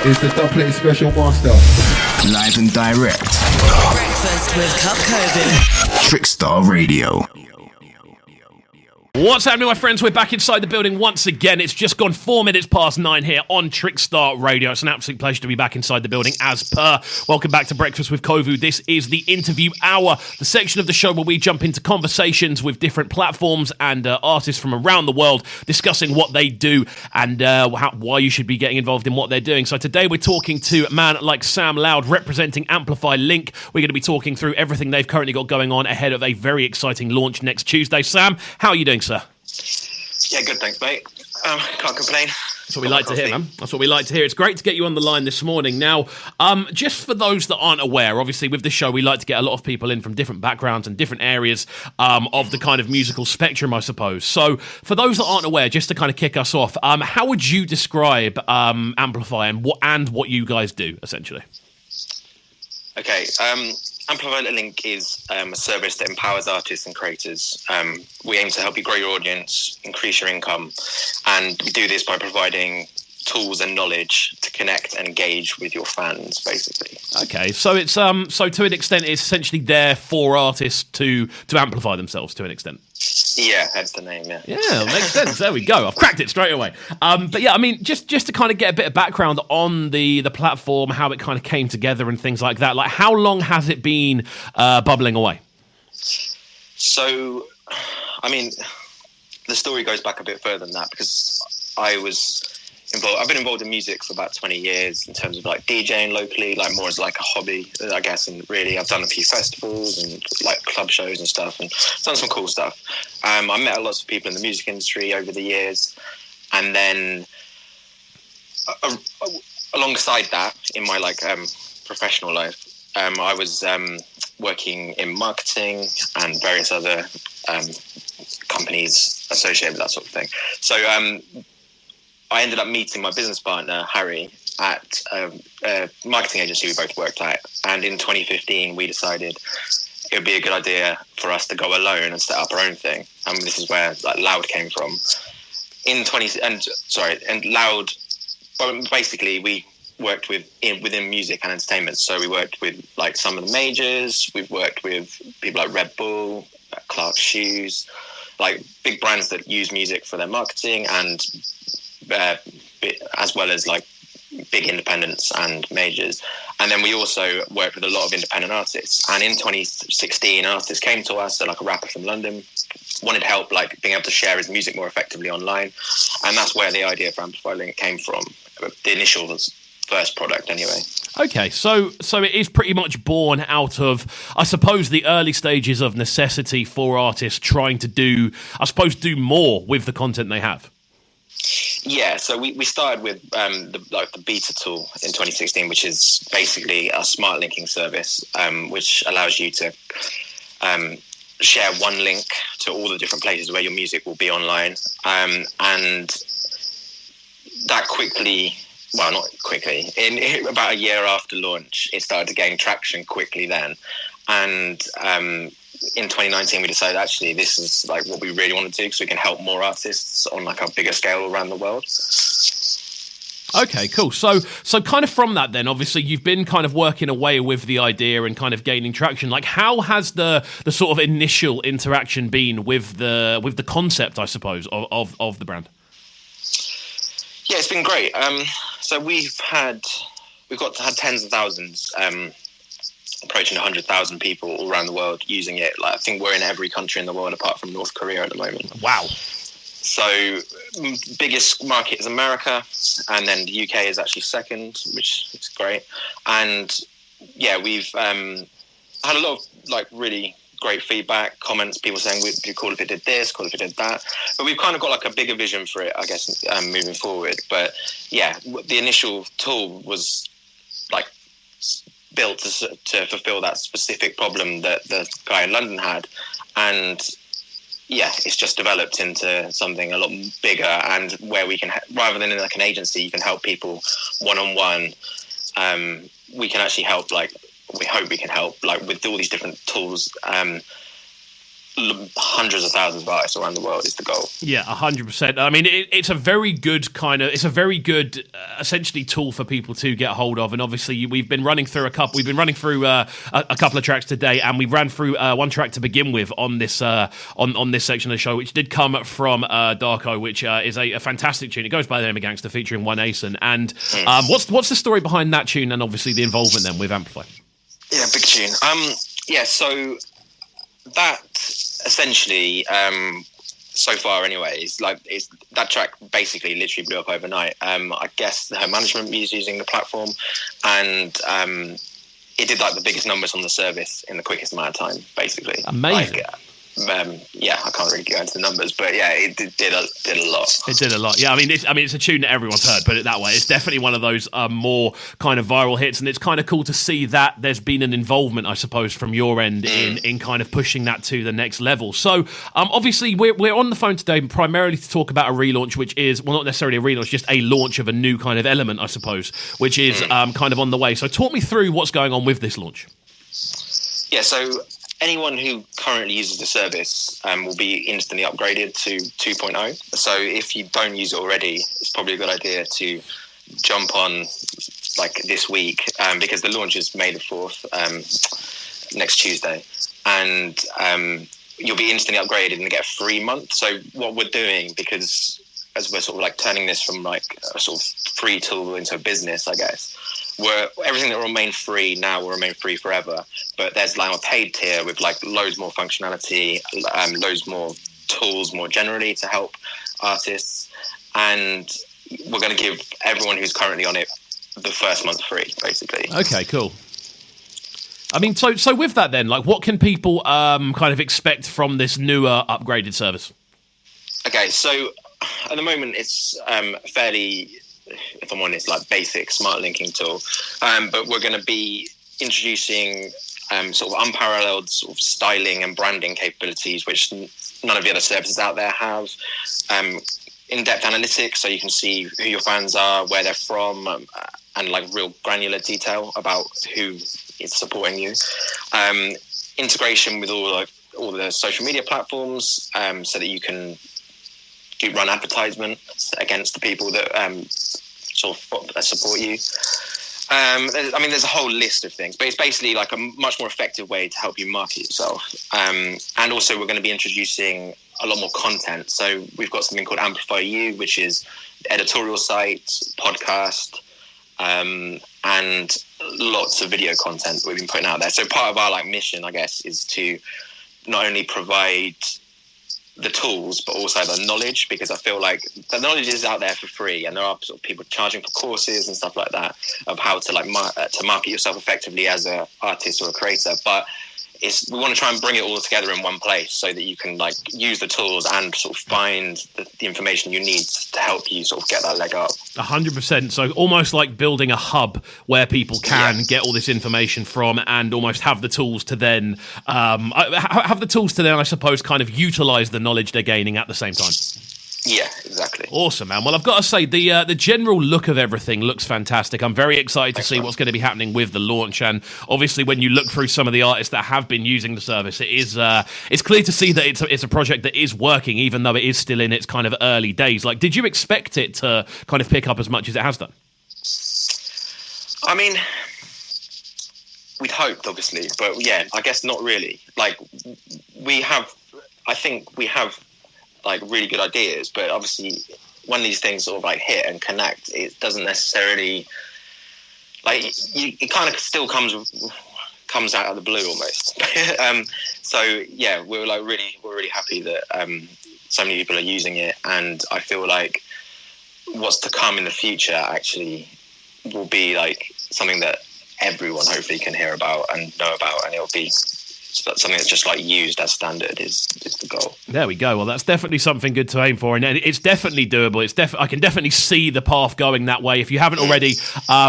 is the Dubplate Special Master. Live and direct. Breakfast with CubCamTV. Trickstar Radio. What's happening, my friends? We're back inside the building once again. It's just gone 4 minutes past 9 here on Trickstar Radio. It's an absolute pleasure to be back inside the building as per. Welcome back to Breakfast with KXVU. This is the interview hour, the section of the show where we jump into conversations with different platforms and artists from around the world, discussing what they do and why you should be getting involved in what they're doing. So today we're talking to a man like Sam Loud, representing Amplify Link. We're going to be talking through everything they've currently got going on ahead of a very exciting launch next Tuesday. Sam, how are you doing, sir? Yeah, good, thanks, mate. Can't complain. That's what we like to hear, man. That's what we like to hear. It's great to get you on the line this morning. Now, just for those that aren't aware, obviously with this show, we like to get a lot of people in from different backgrounds and different areas of the kind of musical spectrum, I suppose. So for those that aren't aware, just to kind of kick us off, how would you describe Amplify and what you guys do, essentially? Okay, Amplify Link is a service that empowers artists and creators. We aim to help you grow your audience, increase your income, and we do this by providing tools and knowledge to connect and engage with your fans, basically. Okay, so it's so to an extent, it's essentially there for artists to amplify themselves to an extent. Yeah, that's the name. Yeah, makes sense. There we go. I've cracked it straight away. But yeah, I mean, just to kind of get a bit of background on the platform, how it kind of came together and things like that. Like, how long has it been bubbling away? So, I mean, the story goes back a bit further than that because I've been involved in music for about 20 years in terms of like DJing locally, like more as like a hobby, I guess. And really, I've done a few festivals and like club shows and stuff and done some cool stuff. I met lots of people in the music industry over the years. And then alongside that, in my like professional life, I was working in marketing and various other companies associated with that sort of thing. So, I ended up meeting my business partner, Harry, at a marketing agency we both worked at. And in 2015, we decided it would be a good idea for us to go alone and set up our own thing. And this is where like Loud came from. Loud, basically we worked within music and entertainment. So we worked with like some of the majors. We've worked with people like Red Bull, Clark's Shoes, like big brands that use music for their marketing and as well as like big independents and majors. And then we also worked with a lot of independent artists. And in 2016, artists came to us, so like a rapper from London, wanted help like being able to share his music more effectively online. And that's where the idea for Amplify Link came from. The initial first product anyway. Okay, so it is pretty much born out of, I suppose, the early stages of necessity for artists trying to do more with the content they have. Yeah, so we started with the beta tool in 2016, which is basically a smart linking service, which allows you to share one link to all the different places where your music will be online. And that in about a year after launch, it started to gain traction quickly then. And in 2019, we decided actually this is like what we really want to do because we can help more artists on like a bigger scale around the world. Okay, cool. So kind of from that then, obviously you've been kind of working away with the idea and kind of gaining traction. Like, how has the sort of initial interaction been with the concept, I suppose, of the brand? Yeah, it's been great. So we've had tens of thousands, approaching 100,000 people all around the world using it. Like, I think we're in every country in the world apart from North Korea at the moment. Wow. So biggest market is America, and then the UK is actually second, which is great. And yeah, we've had a lot of like really great feedback, comments, people saying it'd be cool if it did this, cool if it did that. But we've kind of got like a bigger vision for it, I guess, moving forward. But yeah, the initial tool was like built to fulfill that specific problem that the guy in London had. And yeah, it's just developed into something a lot bigger, and where we can, rather than in like an agency, you can help people one-on-one. We can actually help, like, we hope we can help, like, with all these different tools, hundreds of thousands of artists around the world is the goal. Yeah, 100%. I mean, it's a very good essentially tool for people to get hold of. And obviously, we've been running through a couple of tracks today, and we ran through one track to begin with on this on this section of the show, which did come from Darko, which is a fantastic tune. It goes by the name of Gangster, featuring One Asen. And what's the story behind that tune, and obviously the involvement then with Amplify? Yeah, big tune. So that essentially, so far anyways, that track basically literally blew up overnight. I guess her management was using the platform, and it did the biggest numbers on the service in the quickest amount of time, basically. Amazing. I can't really go into the numbers, but yeah, it did a lot. It did a lot. Yeah, I mean, it's a tune that everyone's heard, put it that way. It's definitely one of those more kind of viral hits, and it's kind of cool to see that there's been an involvement, I suppose, from your end in kind of pushing that to the next level. So, obviously, we're on the phone today primarily to talk about a relaunch, which is, well, not necessarily a relaunch, just a launch of a new kind of element, I suppose, which is kind of on the way. So, talk me through what's going on with this launch. Yeah, so anyone who currently uses the service will be instantly upgraded to 2.0. So if you don't use it already, it's probably a good idea to jump on this week, because the launch is May the 4th, next Tuesday. And you'll be instantly upgraded and get a free month. So what we're doing, because as we're sort of turning this from a sort of free tool into a business, I guess, everything that will remain free now will remain free forever. But there's a paid tier with loads more functionality, loads more tools more generally to help artists. And we're going to give everyone who's currently on it the first month free, basically. Okay, cool. I mean, so with that then, what can people kind of expect from this newer upgraded service? Okay, so at the moment it's fairly, if I'm honest, basic smart linking tool. But we're going to be introducing sort of unparalleled sort of styling and branding capabilities, which none of the other services out there have. In-depth analytics, so you can see who your fans are, where they're from, and real granular detail about who is supporting you. Integration with all the social media platforms, so that you can run advertisements against the people that sort of support you. There's a whole list of things, but it's basically a much more effective way to help you market yourself. And also we're going to be introducing a lot more content. So we've got something called Amplify U, which is editorial site, podcast, and lots of video content that we've been putting out there. So part of our mission, I guess, is to not only provide the tools, but also the knowledge, because I feel the knowledge is out there for free, and there are sort of people charging for courses and stuff like that of how to to market yourself effectively as an artist or a creator. But we want to try and bring it all together in one place so that you can use the tools and sort of find the information you need to help you sort of get that leg up. 100%. So almost like building a hub where people can get all this information from, and almost have the tools to then I suppose, kind of utilize the knowledge they're gaining at the same time. Yeah, exactly. Awesome, man. Well, I've got to say, the general look of everything looks fantastic. I'm very excited to see what's going to be happening with the launch. And obviously, when you look through some of the artists that have been using the service, it's clear to see that it's a project that is working, even though it is still in its kind of early days. Did you expect it to kind of pick up as much as it has done? I mean, we'd hoped, obviously, but yeah, I guess not really. I think we have really good ideas, but obviously when these things sort of hit and connect, it doesn't necessarily it kind of still comes out of the blue almost. So yeah, we're really happy that so many people are using it, and I feel what's to come in the future actually will be something that everyone hopefully can hear about and know about, and it'll be something that's just used as standard is the goal. There we go. Well, that's definitely something good to aim for, and it's definitely doable. I can definitely see the path going that way. If you haven't already,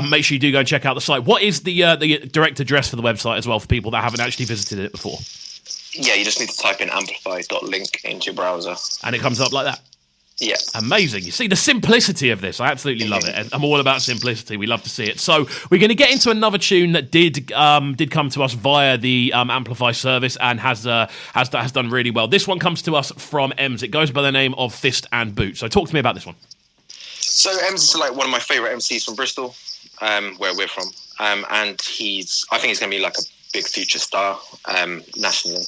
make sure you do go and check out the site. What is the direct address for the website as well for people that haven't actually visited it before? Yeah, you just need to type in amplify.link into your browser, and it comes up like that. Yeah. Amazing. You see the simplicity of this. I absolutely love it. And I'm all about simplicity. We love to see it. So we're going to get into another tune that did come to us via the Amplify service and has done really well. This one comes to us from Ems. It goes by the name of Fist and Boot. So talk to me about this one. So Ems is like one of my favourite MCs from Bristol, where we're from. And I think he's going to be like a big future star nationally,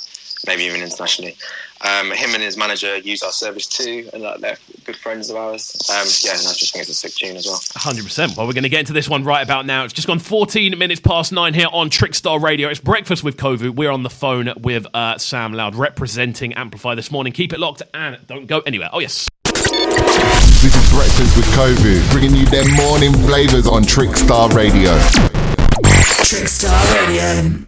maybe even internationally. Him and his manager use our service too, and like, they're good friends of ours. And I just think it's a sick tune as well. 100%. Well, we're going to get into this one right about now. It's just gone 14 minutes past 9 here on Trickstar Radio. It's Breakfast with KXVU. We're on the phone with Sam Loud, representing Amplify this morning. Keep it locked and don't go anywhere. Oh, yes. This is Breakfast with KXVU, bringing you their morning flavours on Trickstar Radio. Trickstar Radio.